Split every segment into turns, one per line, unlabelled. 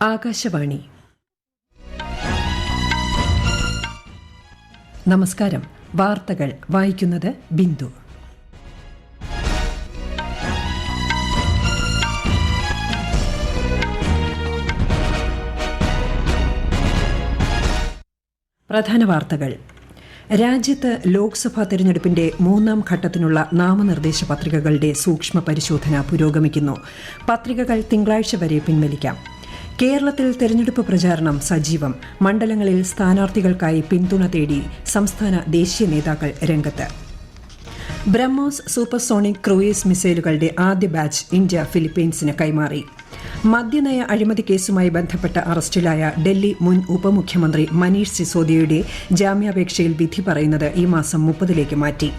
ആകാശവാണി. നമസ്കാരം. വാർത്തകൾ വായിക്കുന്നത് ബിന്ദു. പ്രധാന വാർത്തകൾ. രാജ്യത്ത് ലോക്സഭാ തെരഞ്ഞെടുപ്പിന്റെ മൂന്നാം ഘട്ടത്തിനുള്ള നാമനിർദ്ദേശ പത്രികകളുടെ സൂക്ഷ്മ പരിശോധന പുരോഗമിക്കുന്നു. പത്രികകൾ തിങ്കളാഴ്ച വരെ പിൻവലിക്കാം. കേരളത്തിൽ തെരഞ്ഞെടുപ്പ് പ്രചാരണം സജീവം. മണ്ഡലങ്ങളിൽ സ്ഥാനാർത്ഥികൾക്കായി പിന്തുണ തേടി സംസ്ഥാന ദേശീയ നേതാക്കൾ രംഗത്ത്. ബ്രഹ്മോസ് സൂപ്പർസോണിക് ക്രൂയിസ് മിസൈലുകളുടെ ആദ്യ ബാച്ച് ഇന്ത്യ ഫിലിപ്പീൻസിന് കൈമാറി. മദ്യനയ അഴിമതി കേസുമായി ബന്ധപ്പെട്ട അറസ്റ്റിലായ ഡൽഹി മുൻ ഉപമുഖ്യമന്ത്രി മനീഷ് സിസോദിയയുടെ ജാമ്യാപേക്ഷയിൽ വിധി പറയുന്നത് ഈ മാസം 30-ലേക്ക് മാറ്റി.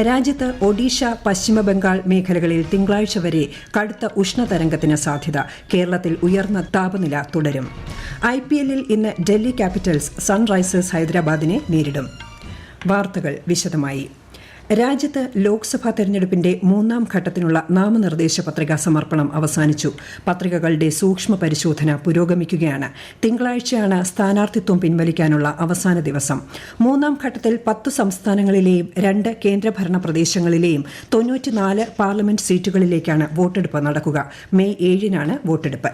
രാജ്യത്ത് ഒഡീഷ, പശ്ചിമബംഗാൾ മേഖലകളിൽ തിങ്കളാഴ്ച വരെ കടുത്ത ഉഷ്ണതരംഗത്തിന് സാധ്യത. കേരളത്തിൽ ഉയർന്ന താപനില തുടരും. IPL-ൽ ഇന്ന് ഡൽഹി ക്യാപിറ്റൽസ് സൺറൈസേഴ്സ് ഹൈദരാബാദിനെ നേരിടും. വാർത്തകൾ വിശദമായി. രാജ്യത്ത് ലോക്സഭാ തെരഞ്ഞെടുപ്പിന്റെ മൂന്നാം ഘട്ടത്തിനുള്ള നാമനിർദ്ദേശ പത്രികാ സമർപ്പണം അവസാനിച്ചു. പത്രികകളുടെ സൂക്ഷ്മ പരിശോധന പുരോഗമിക്കുകയാണ്. തിങ്കളാഴ്ചയാണ് സ്ഥാനാർത്ഥിത്വം പിൻവലിക്കാനുള്ള അവസാന ദിവസം. മൂന്നാം ഘട്ടത്തിൽ 10 സംസ്ഥാനങ്ങളിലെയും 2 കേന്ദ്രഭരണ പ്രദേശങ്ങളിലെയും 94 പാർലമെന്റ് സീറ്റുകളിലേക്കാണ് വോട്ടെടുപ്പ് നടക്കുക. മെയ് 7-നാണ് വോട്ടെടുപ്പ്.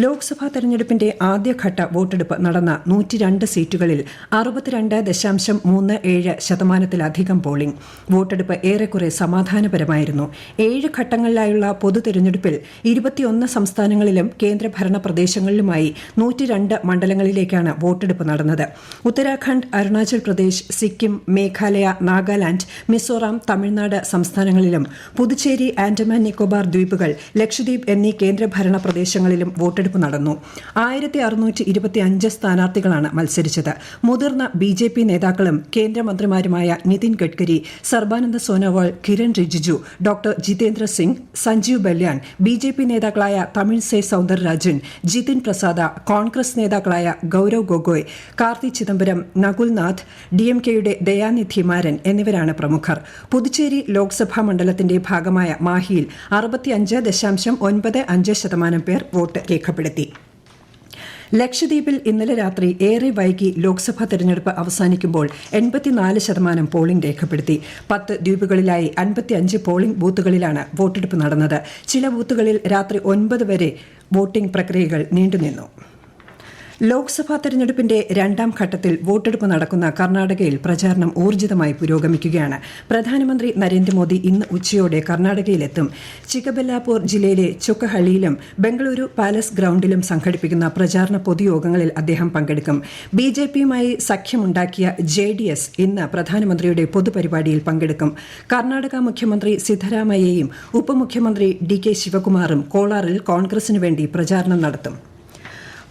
ലോക്സഭാ തെരഞ്ഞെടുപ്പിന്റെ ആദ്യഘട്ട വോട്ടെടുപ്പ് നടന്ന 102 സീറ്റുകളിൽ 62.37% പോളിംഗ്. വോട്ടെടുപ്പ് ഏറെക്കുറെ സമാധാനപരമായിരുന്നു. 7 ഘട്ടങ്ങളിലായുള്ള പൊതു തെരഞ്ഞെടുപ്പിൽ 21 സംസ്ഥാനങ്ങളിലും കേന്ദ്രഭരണ പ്രദേശങ്ങളിലുമായി 102 മണ്ഡലങ്ങളിലേക്കാണ് വോട്ടെടുപ്പ് നടന്നത്. ഉത്തരാഖണ്ഡ്, അരുണാചൽ പ്രദേശ്, സിക്കിം, മേഘാലയ, നാഗാലാന്റ്, മിസോറാം, തമിഴ്നാട് സംസ്ഥാനങ്ങളിലും പുതുച്ചേരി, ആൻഡമാൻ നിക്കോബാർ ദ്വീപുകൾ, ലക്ഷദ്വീപ് എന്നീ കേന്ദ്രഭരണ പ്രദേശങ്ങളിലും വോട്ടെടുപ്പ് നടന്നു. 1625 സ്ഥാനാർത്ഥികളാണ് മത്സരിച്ചത്. മുതിർന്ന BJP നേതാക്കളും കേന്ദ്രമന്ത്രിമാരുമായ നിതിൻ ഗഡ്കരി, സർബാനന്ദ സോനോവാൾ, കിരൺ റിജിജു, ഡോക്ടർ ജിതേന്ദ്ര സിംഗ്, സഞ്ജീവ് ബല്യാൻ, BJP നേതാക്കളായ തമിഴ്സൈ സൌന്ദരരാജൻ, ജിതിൻ പ്രസാദ, കോൺഗ്രസ് നേതാക്കളായ ഗൌരവ് ഗൊഗോയ്, കാർത്തി ചിദംബരം, നകുൽനാഥ്, DMKയുടെ ദയാനിധി മാരൻ എന്നിവരാണ് പ്രമുഖർ. പുതുച്ചേരി ലോക്സഭാ മണ്ഡലത്തിന്റെ ഭാഗമായ മാഹിയിൽ 65.95% പേർ വോട്ട് രേഖപ്പെടുത്തി. ലക്ഷദ്വീപിൽ ഇന്നലെ രാത്രി ഏറെ വൈകി ലോക്സഭാ തെരഞ്ഞെടുപ്പ് അവസാനിക്കുമ്പോൾ 84% പോളിംഗ് രേഖപ്പെടുത്തി. 10 ദ്വീപുകളിലായി 55 പോളിംഗ് ബൂത്തുകളിലാണ് വോട്ടെടുപ്പ് നടന്നത്. ചില ബൂത്തുകളിൽ രാത്രി 9 വരെ വോട്ടിംഗ് പ്രക്രിയകൾ നീണ്ടുനിന്നു. ലോക്സഭാ തെരഞ്ഞെടുപ്പിന്റെ രണ്ടാം ഘട്ടത്തിൽ വോട്ടെടുപ്പ് നടക്കുന്ന കർണാടകയിൽ പ്രചാരണം ഊർജിതമായി പുരോഗമിക്കുകയാണ്. പ്രധാനമന്ത്രി നരേന്ദ്രമോദി ഇന്ന് ഉച്ചയോടെ കർണാടകയിലെത്തും. ചിക്കബെല്ലാപൂർ ജില്ലയിലെ ചൊക്കഹള്ളിയിലും ബംഗളൂരു പാലസ് ഗ്രൌണ്ടിലും സംഘടിപ്പിക്കുന്ന പ്രചാരണ പൊതുയോഗങ്ങളിൽ അദ്ദേഹം പങ്കെടുക്കും. BJPയുമായി സഖ്യമുണ്ടാക്കിയ JDS ഇന്ന് പ്രധാനമന്ത്രിയുടെ പൊതുപരിപാടിയിൽ പങ്കെടുക്കും. കർണാടക മുഖ്യമന്ത്രി സിദ്ധരാമയ്യയും ഉപമുഖ്യമന്ത്രി DK ശിവകുമാറും കോളാറിൽ കോൺഗ്രസിനു വേണ്ടി പ്രചാരണം നടത്തും.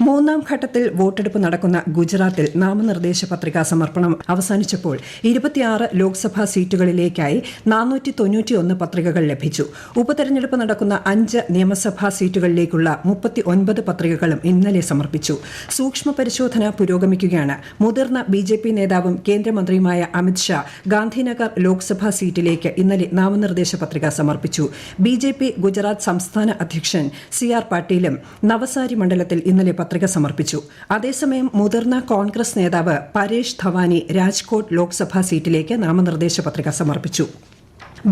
മൂന്നാം ഘട്ടത്തിൽ വോട്ടെടുപ്പ് നടക്കുന്ന ഗുജറാത്തിൽ നാമനിർദ്ദേശ പത്രികാ സമർപ്പണം അവസാനിച്ചപ്പോൾ 26 ലോക്സഭാ സീറ്റുകളിലേക്കായി 491 പത്രികകൾ ലഭിച്ചു. ഉപതെരഞ്ഞെടുപ്പ് നടക്കുന്ന 5 നിയമസഭാ സീറ്റുകളിലേക്കുള്ള 39 പത്രികകളും ഇന്നലെ സമർപ്പിച്ചു. സൂക്ഷ്മ പരിശോധന പുരോഗമിക്കുകയാണ്. മുതിർന്ന BJP നേതാവും കേന്ദ്രമന്ത്രിയുമായ അമിത് ഷാ ഗാന്ധിനഗർ ലോക്സഭാ സീറ്റിലേക്ക് ഇന്നലെ നാമനിർദ്ദേശ പത്രിക സമർപ്പിച്ചു. BJP ഗുജറാത്ത് സംസ്ഥാന അധ്യക്ഷൻ CR പാട്ടീലും നവസാരി മണ്ഡലത്തിൽ ഇന്നലെ പത്രിക സമർപ്പിച്ചു. അതേസമയം മുതിർന്ന കോൺഗ്രസ് നേതാവ് പരേഷ് ധവാനി രാജ്കോട്ട് ലോക്സഭാ സീറ്റിലേക്ക് നാമനിർദ്ദേശ പത്രിക സമർപ്പിച്ചു.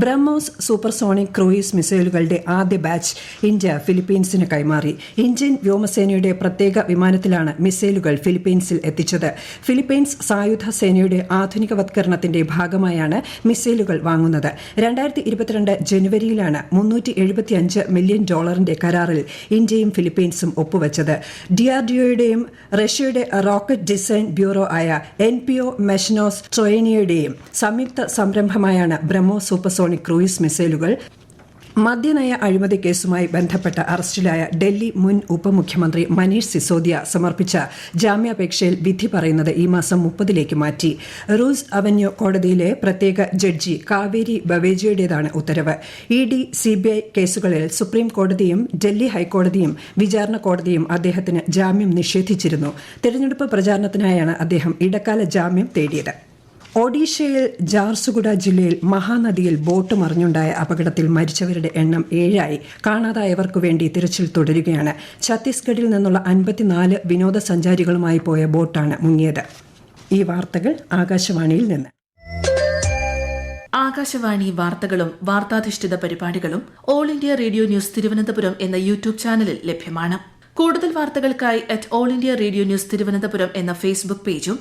ബ്രഹ്മോസ് സൂപ്പർസോണിക് ക്രൂയിസ് മിസൈലുകളുടെ ആദ്യ ബാച്ച് ഇന്ത്യ ഫിലിപ്പീൻസിന് കൈമാറി. ഇന്ത്യൻ വ്യോമസേനയുടെ പ്രത്യേക വിമാനത്തിലാണ് മിസൈലുകൾ ഫിലിപ്പീൻസിൽ എത്തിച്ചത്. ഫിലിപ്പീൻസ് സായുധ സേനയുടെ ആധുനികവത്കരണത്തിന്റെ ഭാഗമായാണ് മിസൈലുകൾ വാങ്ങുന്നത്. 2022 ജനുവരിയിലാണ് $375 മില്യൺ കരാറിൽ ഇന്ത്യയും ഫിലിപ്പീൻസും ഒപ്പുവച്ചത്. DRDOയുടെയും റഷ്യയുടെ റോക്കറ്റ് ഡിസൈൻ ബ്യൂറോ ആയ NPO മെഷനോസ് ട്രോയനിയുടെയും സംയുക്ത സംരംഭമായാണ് ബ്രഹ്മോസ് സൂപ്പർസോണിക് ക്രൂയിസ് മിസൈലുകൾ. മദ്യനയ അഴിമതി കേസുമായി ബന്ധപ്പെട്ട അറസ്റ്റിലായ ഡൽഹി മുൻ ഉപമുഖ്യമന്ത്രി മനീഷ് സിസോദിയ സമർപ്പിച്ച ജാമ്യാപേക്ഷയിൽ വിധി പറയുന്നത് ഈ മാസം 30-ലേക്ക് മാറ്റി. റൂസ് അവന്യൂ കോടതിയിലെ പ്രത്യേക ജഡ്ജി കാവേരി ബവേജയുടേതാണ് ഉത്തരവ്. ED, CBI കേസുകളിൽ സുപ്രീം കോടതിയും ഡൽഹി ഹൈക്കോടതിയും വിചാരണ കോടതിയും അദ്ദേഹത്തിന് ജാമ്യം നിഷേധിച്ചിരുന്നു. തെരഞ്ഞെടുപ്പ് പ്രചാരണത്തിനായാണ് അദ്ദേഹം ഇടക്കാല ജാമ്യം തേടിയത്. ഒഡീഷയിൽ ജാർസുഗുഡ ജില്ലയിൽ മഹാനദിയിൽ ബോട്ട് മറിഞ്ഞുണ്ടായ അപകടത്തിൽ മരിച്ചവരുടെ എണ്ണം 7 കാണാതായവർക്കു വേണ്ടി തിരച്ചിൽ തുടരുകയാണ്. ഛത്തീസ്ഗഡിൽ നിന്നുള്ള 54 വിനോദസഞ്ചാരികളുമായി പോയ ബോട്ടാണ് മുങ്ങിയത്. ഈ വാർത്തകൾ ആകാശവാണിയിൽ നിന്ന്.
ആകാശവാണി വാർത്തകളും വാർത്താധിഷ്ഠിത പരിപാടികളും all India radio news Thiruvananthapuram എന്ന യൂട്യൂബ് ചാനലിൽ ലഭ്യമാണ്. കൂടുതൽ വാർത്തകൾക്കായി all India radio news Thiruvananthapuram എന്ന ഫേസ്ബുക്ക് പേജും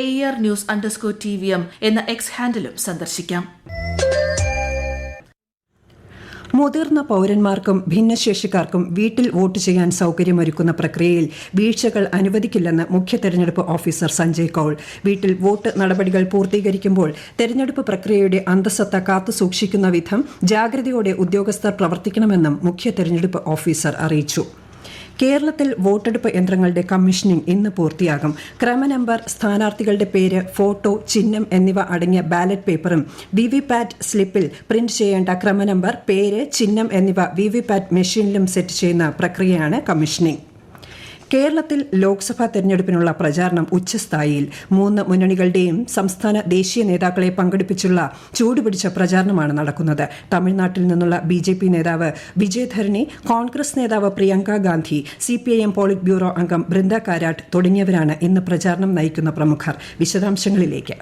@ARNews_TVM എന്ന എക്സ് ഹാൻഡിലും സന്ദർശിക്കാം.
മുതിർന്ന പൌരന്മാർക്കും ഭിന്നശേഷിക്കാർക്കും വീട്ടിൽ വോട്ട് ചെയ്യാൻ സൌകര്യമൊരുക്കുന്ന പ്രക്രിയയിൽ വീഴ്ചകൾ അനുവദിക്കില്ലെന്ന് മുഖ്യ തെരഞ്ഞെടുപ്പ് ഓഫീസർ സഞ്ജയ് കൌൾ വീട്ടിൽ വോട്ട് നടപടികൾ പൂർത്തീകരിക്കുമ്പോൾ തെരഞ്ഞെടുപ്പ് പ്രക്രിയയുടെ അന്തസത്ത കാത്തുസൂക്ഷിക്കുന്ന വിധം ജാഗ്രതയോടെ ഉദ്യോഗസ്ഥർ പ്രവർത്തിക്കണമെന്നും മുഖ്യ തെരഞ്ഞെടുപ്പ് ഓഫീസർ അറിയിച്ചു. കേരളത്തിൽ വോട്ടെടുപ്പ് യന്ത്രങ്ങളുടെ കമ്മീഷനിംഗ് ഇന്ന് പൂർത്തിയാകും. ക്രമനമ്പർ, സ്ഥാനാർത്ഥികളുടെ പേര്, ഫോട്ടോ, ചിഹ്നം എന്നിവ അടങ്ങിയ ബാലറ്റ് പേപ്പറും വിവിപാറ്റ് സ്ലിപ്പിൽ പ്രിന്റ് ചെയ്യേണ്ട ക്രമനമ്പർ, പേര്, ചിഹ്നം എന്നിവ വിവിപാറ്റ് മെഷീനിലും സെറ്റ് ചെയ്യുന്ന പ്രക്രിയയാണ് കമ്മീഷനിംഗ്. കേരളത്തിൽ ലോക്സഭാ തെരഞ്ഞെടുപ്പിനുള്ള പ്രചാരണം ഉച്ചസ്ഥായിയിൽ. 3 മുന്നണികളുടെയും സംസ്ഥാന ദേശീയ നേതാക്കളെ പങ്കെടുപ്പിച്ചുള്ള ചൂടുപിടിച്ച പ്രചാരണമാണ് നടക്കുന്നത്. തമിഴ്നാട്ടിൽ നിന്നുള്ള BJP നേതാവ് വിജയധരണി, കോൺഗ്രസ് നേതാവ് Priyanka Gandhi, CPIM polit bureau അംഗം ബൃന്ദ കാരാട്ട് തുടങ്ങിയവരാണ് ഇന്ന് പ്രചാരണം നയിക്കുന്ന പ്രമുഖർ. വിശദാംശങ്ങളിലേക്ക്.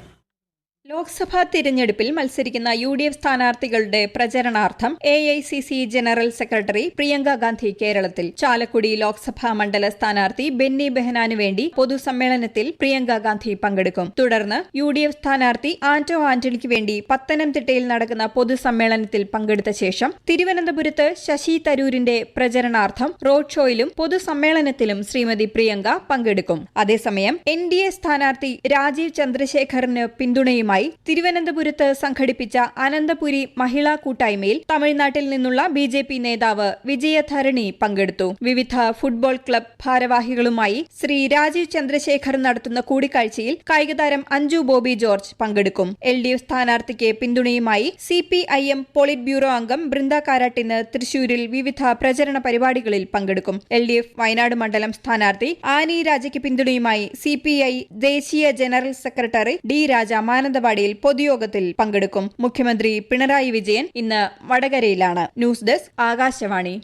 ലോക്സഭാ തിരഞ്ഞെടുപ്പിൽ മത്സരിക്കുന്ന UDF സ്ഥാനാർത്ഥികളുടെ പ്രചരണാർത്ഥം AICC general secretary Priyanka Gandhi കേരളത്തിൽ. ചാലക്കുടി ലോക്സഭാ മണ്ഡല സ്ഥാനാർത്ഥി ബെന്നി ബെഹനാനു വേണ്ടി പൊതുസമ്മേളനത്തിൽ പ്രിയങ്ക ഗാന്ധി പങ്കെടുക്കും. തുടർന്ന് UDF സ്ഥാനാർത്ഥി ആന്റോ ആന്റണിക്ക് വേണ്ടി പത്തനംതിട്ടയിൽ നടക്കുന്ന പൊതുസമ്മേളനത്തിൽ പങ്കെടുത്ത ശേഷം തിരുവനന്തപുരത്ത് ശശി തരൂരിന്റെ പ്രചരണാർത്ഥം റോഡ് ഷോയിലും പൊതുസമ്മേളനത്തിലും ശ്രീമതി പ്രിയങ്ക പങ്കെടുക്കും. അതേസമയം NDA സ്ഥാനാർത്ഥി രാജീവ് ചന്ദ്രശേഖറിന് പിന്തുണയുമായി തിരുവനന്തപുരത്ത് സംഘടിപ്പിച്ച അനന്തപുരി മഹിളാ കൂട്ടായ്മയിൽ തമിഴ്നാട്ടിൽ നിന്നുള്ള BJP നേതാവ് വിജയധരണി പങ്കെടുത്തു. വിവിധ ഫുട്ബോൾ ക്ലബ് ഭാരവാഹികളുമായി ശ്രീ രാജീവ് ചന്ദ്രശേഖർ നടത്തുന്ന കൂടിക്കാഴ്ചയിൽ കായികതാരം അഞ്ജു ബോബി ജോർജ് പങ്കെടുക്കും. LDF സ്ഥാനാർത്ഥിക്ക് പിന്തുണയുമായി CPIM പോളിറ്റ് ബ്യൂറോ അംഗം ബൃന്ദ കാരാട്ടിന് തൃശൂരിൽ വിവിധ പ്രചരണ പരിപാടികളിൽ പങ്കെടുക്കും. LDF വയനാട് മണ്ഡലം സ്ഥാനാർത്ഥി ആനി രാജയ്ക്ക് പിന്തുണയുമായി CPI ദേശീയ ജനറൽ സെക്രട്ടറി D രാജ മാനന്തവാടിയിൽ പൊതുയോഗത്തിൽ പങ്കെടുക്കും. മുഖ്യമന്ത്രി പിണറായി വിജയൻ ഇന്ന് വടകരയിലാണ്. News desk Akashvani.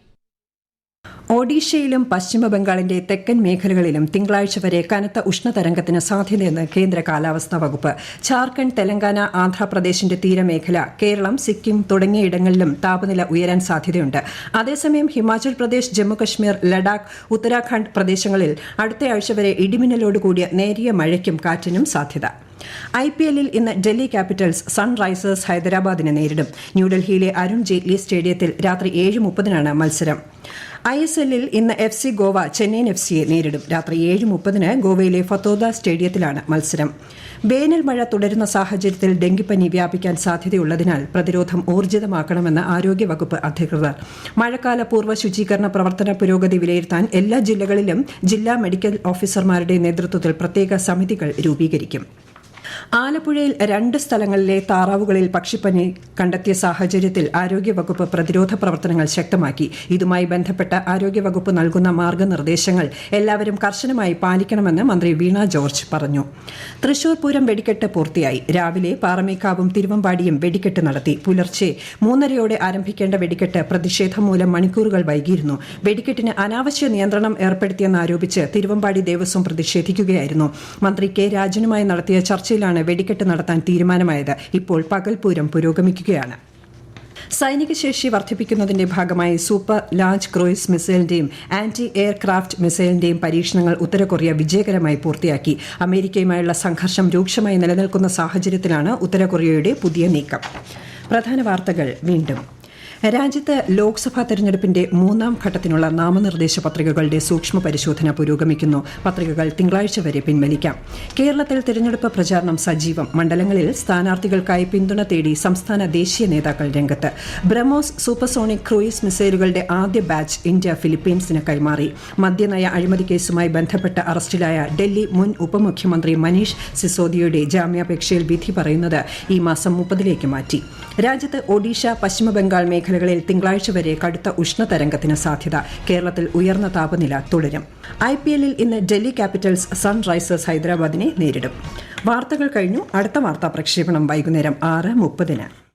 ഒഡീഷയിലും പശ്ചിമബംഗാളിന്റെ തെക്കൻ മേഖലകളിലും തിങ്കളാഴ്ച വരെ കനത്ത ഉഷ്ണതരംഗത്തിന് സാധ്യതയെന്ന് കേന്ദ്ര കാലാവസ്ഥാ വകുപ്പ്. ഝാർഖണ്ഡ്, തെലങ്കാന, ആന്ധ്രാപ്രദേശിന്റെ തീരമേഖല, കേരളം, സിക്കിം തുടങ്ങിയയിടങ്ങളിലും താപനില ഉയരാൻ സാധ്യതയുണ്ട്. അതേസമയം ഹിമാചൽ പ്രദേശ്, ജമ്മുകശ്മീർ, ലഡാക്ക്, ഉത്തരാഖണ്ഡ് പ്രദേശങ്ങളിൽ അടുത്തയാഴ്ച വരെ ഇടിമിന്നലോടുകൂടിയ നേരിയ മഴയ്ക്കും കാറ്റിനും സാധ്യത. IPLൽ ഇന്ന് ഡൽഹി ക്യാപിറ്റൽസ് സൺറൈസേഴ്സ് ഹൈദരാബാദിനെ നേരിടും. ന്യൂഡൽഹിയിലെ അരുൺ ജെയ്റ്റ്ലി സ്റ്റേഡിയത്തിൽ രാത്രി 7:30 മത്സരം. ISLൽ ഇന്ന് FC ഗോവ ചെന്നൈയിൻ FCയെ നേരിടും. രാത്രി 7:30 ഗോവയിലെ ഫത്തോദ സ്റ്റേഡിയത്തിലാണ് മത്സരം. വേനൽ മഴ തുടരുന്ന സാഹചര്യത്തിൽ ഡെങ്കിപ്പനി വ്യാപിക്കാൻ സാധ്യതയുള്ളതിനാൽ പ്രതിരോധം ഊർജിതമാക്കണമെന്ന് ആരോഗ്യവകുപ്പ് അധികൃതർ. മഴക്കാല പൂർവ്വ ശുചീകരണ പ്രവർത്തന പുരോഗതി വിലയിരുത്താൻ എല്ലാ ജില്ലകളിലും ജില്ലാ മെഡിക്കൽ ഓഫീസർമാരുടെ നേതൃത്വത്തിൽ പ്രത്യേക സമിതികൾ രൂപീകരിക്കും. ആലപ്പുഴയിൽ 2 സ്ഥലങ്ങളിലെ താറാവുകളിൽ പക്ഷിപ്പനി കണ്ടെത്തിയ സാഹചര്യത്തിൽ ആരോഗ്യവകുപ്പ് പ്രതിരോധ പ്രവർത്തനങ്ങൾ ശക്തമാക്കി. ഇതുമായി ബന്ധപ്പെട്ട ആരോഗ്യവകുപ്പ് നൽകുന്ന മാർഗനിർദ്ദേശങ്ങൾ എല്ലാവരും കർശനമായി പാലിക്കണമെന്ന് മന്ത്രി വീണ ജോർജ് പറഞ്ഞു. തൃശൂർ പൂരം വെടിക്കെട്ട് പൂർത്തിയായി. രാവിലെ പാറമേക്കാവും തിരുവമ്പാടിയും വെടിക്കെട്ട് നടത്തി. പുലർച്ചെ 3:30 ആരംഭിക്കേണ്ട വെടിക്കെട്ട് പ്രതിഷേധം മൂലം മണിക്കൂറുകൾ വൈകിയിരുന്നു. വെടിക്കെട്ടിന് അനാവശ്യ നിയന്ത്രണം ഏർപ്പെടുത്തിയെന്നാരോപിച്ച് തിരുവമ്പാടി ദേവസ്വം പ്രതിഷേധിക്കുകയായിരുന്നു. മന്ത്രി കെ രാജനുമായി നടത്തിയ ചർച്ചയിലാണ് വെടിക്കെട്ട് നടത്താൻ തീരുമാനമായത്. ഇപ്പോൾ പകൽപൂരം പുരോഗമിക്കുകയാണ്. സൈനിക ശേഷി വർദ്ധിപ്പിക്കുന്നതിന്റെ ഭാഗമായി സൂപ്പർ ലാർജ് ക്രൂയിസ് മിസൈലിന്റെയും ആന്റി എയർക്രാഫ്റ്റ് മിസൈലിന്റെയും പരീക്ഷണങ്ങൾ ഉത്തര കൊറിയ വിജയകരമായി പൂർത്തിയാക്കി. അമേരിക്കയുമായുള്ള സംഘർഷം രൂക്ഷമായി നിലനിൽക്കുന്ന സാഹചര്യത്തിലാണ് ഉത്തര കൊറിയയുടെ പുതിയ നീക്കം. പ്രധാന വാർത്തകൾ വീണ്ടും. രാജ്യത്ത് ലോക്സഭാ തെരഞ്ഞെടുപ്പിന്റെ 3ാം ഘട്ടത്തിനുള്ള നാമനിർദ്ദേശ പത്രികകളുടെ സൂക്ഷ്മ പരിശോധന പുരോഗമിക്കുന്നു. പത്രികകൾ തിങ്കളാഴ്ച വരെ പിൻവലിക്കാം. കേരളത്തിൽ തെരഞ്ഞെടുപ്പ് പ്രചാരണം സജീവം. മണ്ഡലങ്ങളിൽ സ്ഥാനാർത്ഥികൾക്കായി പിന്തുണ തേടി സംസ്ഥാന ദേശീയ നേതാക്കൾ രംഗത്ത്. ബ്രഹ്മോസ് സൂപ്പർസോണിക് ക്രൂയിസ് മിസൈലുകളുടെ ആദ്യ ബാച്ച് ഇന്ത്യ ഫിലിപ്പീൻസിന് കൈമാറി. മദ്യനയ അഴിമതി കേസുമായി ബന്ധപ്പെട്ട് അറസ്റ്റിലായ ഡൽഹി മുൻ ഉപമുഖ്യമന്ത്രി മനീഷ് സിസോദിയയുടെ ജാമ്യാപേക്ഷയിൽ വിധി പറയുന്നത് ഈ മാസം 30 മാറ്റി. രാജ്യത്ത് ഒഡീഷ, പശ്ചിമബംഗാൾ മേഖലകളിൽ തിങ്കളാഴ്ച വരെ കടുത്ത ഉഷ്ണതരംഗത്തിന് സാധ്യത. കേരളത്തിൽ ഉയർന്ന താപനില തുടരും. IPL-ൽ ഇന്ന് ഡൽഹി ക്യാപിറ്റൽസ് സൺറൈസേഴ്സ് ഹൈദരാബാദിനെ നേരിടും. വാർത്തകൾ കഴിഞ്ഞു. അടുത്ത വാർത്താ പ്രക്ഷേപണം വൈകുന്നേരം 6:30.